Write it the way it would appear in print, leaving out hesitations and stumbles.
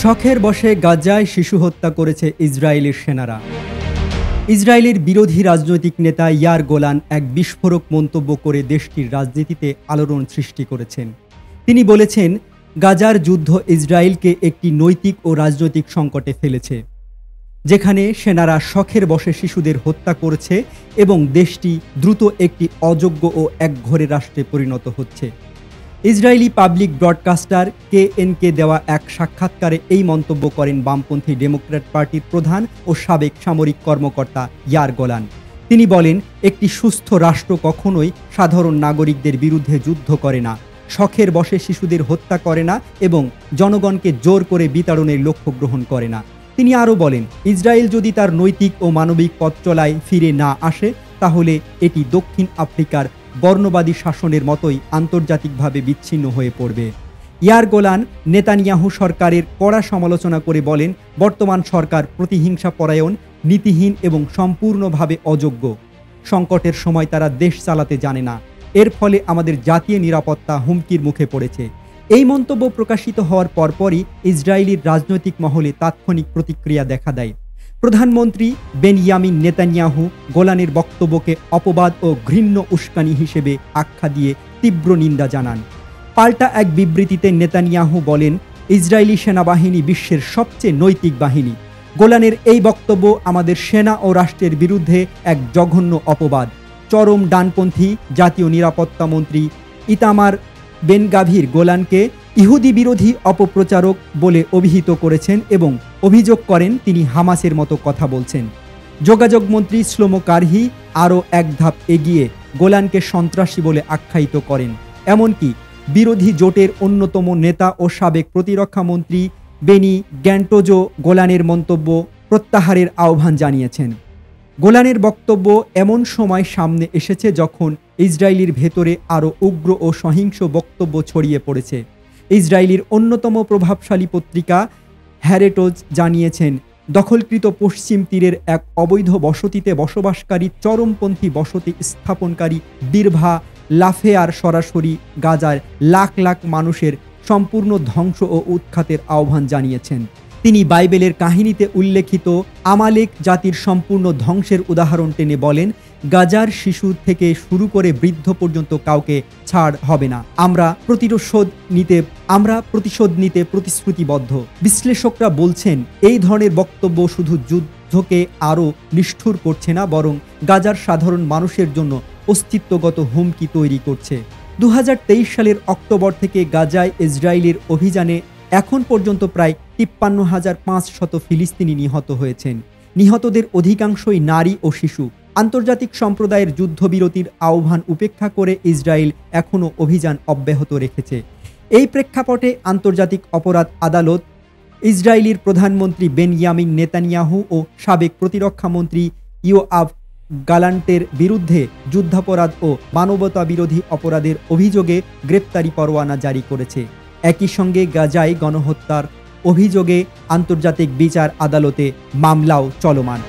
শখের বশে গাজায় শিশু হত্যা করেছে ইসরায়েলের সেনারা। ইসরায়েলের বিরোধী রাজনৈতিক নেতা ইয়ার গোলান এক বিস্ফোরক মন্তব্য করে দেশটির রাজনীতিতে আলোড়ন সৃষ্টি করেছেন। তিনি বলেছেন, গাজার যুদ্ধ ইসরায়েলকে একটি নৈতিক ও রাজনৈতিক সংকটে ফেলেছে, যেখানে সেনারা শখের বশে শিশুদের হত্যা করেছে এবং দেশটি দ্রুত একটি অযোগ্য ও একঘরে রাষ্ট্রে পরিণত হচ্ছে। ইসরায়েলি পাবলিক ব্রডকাস্টার কেএনকে দেওয়া এক সাক্ষাৎকারে এই মন্তব্য করেন বামপন্থী ডেমোক্র্যাট পার্টির প্রধান ও সাবেক সামরিক কর্মকর্তা ইয়ার গোলান। তিনি বলেন, একটি সুস্থ রাষ্ট্র কখনোই সাধারণ নাগরিকদের বিরুদ্ধে যুদ্ধ করে না, শখের বশে শিশুদের হত্যা করে না এবং জনগণকে জোর করে বিতাড়নের লক্ষ্য গ্রহণ করে না। তিনি আরও বলেন, ইসরায়েল যদি তার নৈতিক ও মানবিক পথ চলায় ফিরে না আসে, তাহলে এটি দক্ষিণ আফ্রিকার বর্ণবাদী শাসনের মতোই আন্তর্জাতিকভাবে বিচ্ছিন্ন হয়ে পড়বে। ইয়ার গোলান নেতানিয়াহু সরকারের কড়া সমালোচনা করে বলেন, বর্তমান সরকার প্রতিহিংসা পরায়ণ, নীতিহীন এবং সম্পূর্ণভাবে অযোগ্য। সংকটের সময় তারা দেশ চালাতে জানে না। এর ফলে আমাদের জাতীয় নিরাপত্তা হুমকির মুখে পড়েছে। এই মন্তব্য প্রকাশিত হওয়ার পরপরই ইসরায়েলির রাজনৈতিক মহলে তাৎক্ষণিক প্রতিক্রিয়া দেখা দেয়। প্রধানমন্ত্রী বেনিয়ামিন নেতানিয়াহু গোলানের বক্তব্যকে অপবাদ ও ঘৃণ্য উস্কানি হিসেবে আখ্যা দিয়ে তীব্র নিন্দা জানান। পাল্টা এক বিবৃতিতে নেতানিয়াহু বলেন, ইসরায়েলি সেনাবাহিনী বিশ্বের সবচেয়ে নৈতিক বাহিনী। গোলানের এই বক্তব্য আমাদের সেনা ও রাষ্ট্রের বিরুদ্ধে এক জঘন্য অপবাদ। চরম ডানপন্থী জাতীয় নিরাপত্তা মন্ত্রী ইতামার বেন-গাভির গোলানকে ইহুদি বিরোধী অপপ্রচারক বলে অভিহিত করেছেন এবং অভিযোগ করেন তিনি হামাসের মতো কথা বলছেন। যোগাযোগ মন্ত্রী শ্লোমো কারহি আরও এক ধাপ এগিয়ে গোলানকে সন্ত্রাসী বলে আখ্যায়িত করেন। এমনকি বিরোধী জোটের অন্যতম নেতা ও সাবেক প্রতিরক্ষা মন্ত্রী বেনি গ্যান্টোজো গোলানের মন্তব্য প্রত্যাহারের আহ্বান জানিয়েছেন। গোলানের বক্তব্য এমন সময় সামনে এসেছে যখন ইসরায়েলের ভেতরে আরও উগ্র ও সহিংস বক্তব্য ছড়িয়ে পড়েছে। ইসরায়েলের অন্যতম প্রভাবশালী পত্রিকা হ্যারেটোজ জানিয়েছেন, দখলকৃত পশ্চিম তীরের এক অবৈধ বসতিতে বসবাসকারী চরমপন্থী বসতি স্থাপনকারী বিরভা লাফেয়ার সরাসরি গাজার লাখ লাখ মানুষের সম্পূর্ণ ধ্বংস ও উৎখাতের আহ্বান জানিয়েছেন। তিনি বাইবেলের কাহিনীতে উল্লেখিত আমালেক জাতির সম্পূর্ণ ধ্বংসের উদাহরণ টেনে বলেন, গাজার শিশু থেকে শুরু করে বৃদ্ধ পর্যন্ত কাউকে ছাড় হবে না। আমরা প্রতিশোধ নিতে প্রতিশ্রুতিবদ্ধ। বিশ্লেষকরা বলছেন, এই ধরনের বক্তব্য শুধু যুদ্ধকে আরও নিষ্ঠুর করছে না, বরং গাজার সাধারণ মানুষের জন্য অস্তিত্বগত হুমকি তৈরি করছে। 2023 সালের অক্টোবর থেকে গাজায় ইসরায়েলের অভিযানে এখন পর্যন্ত প্রায় 53,500 ফিলিস্তিনি নিহত হয়েছেন। নিহতদের অধিকাংশই নারী ও শিশু। আন্তর্জাতিক সম্প্রদায়ের যুদ্ধবিরতির আহ্বান উপেক্ষা করে ইসরায়েল এখনও অভিযান অব্যাহত রেখেছে। এই প্রেক্ষাপটে আন্তর্জাতিক অপরাধ আদালত ইসরায়েলের প্রধানমন্ত্রী বেনিয়ামিন নেতানিয়াহু ও সাবেক প্রতিরক্ষা মন্ত্রী ইয়োআভ গালান্টের বিরুদ্ধে যুদ্ধাপরাধ ও মানবতা বিরোধী অপরাধের অভিযোগে গ্রেপ্তারি পরোয়ানা জারি করেছে। একই সঙ্গে গাজায় গণহত্যার অভিযোগে আন্তর্জাতিক বিচার আদালতে মামলাও চলমান।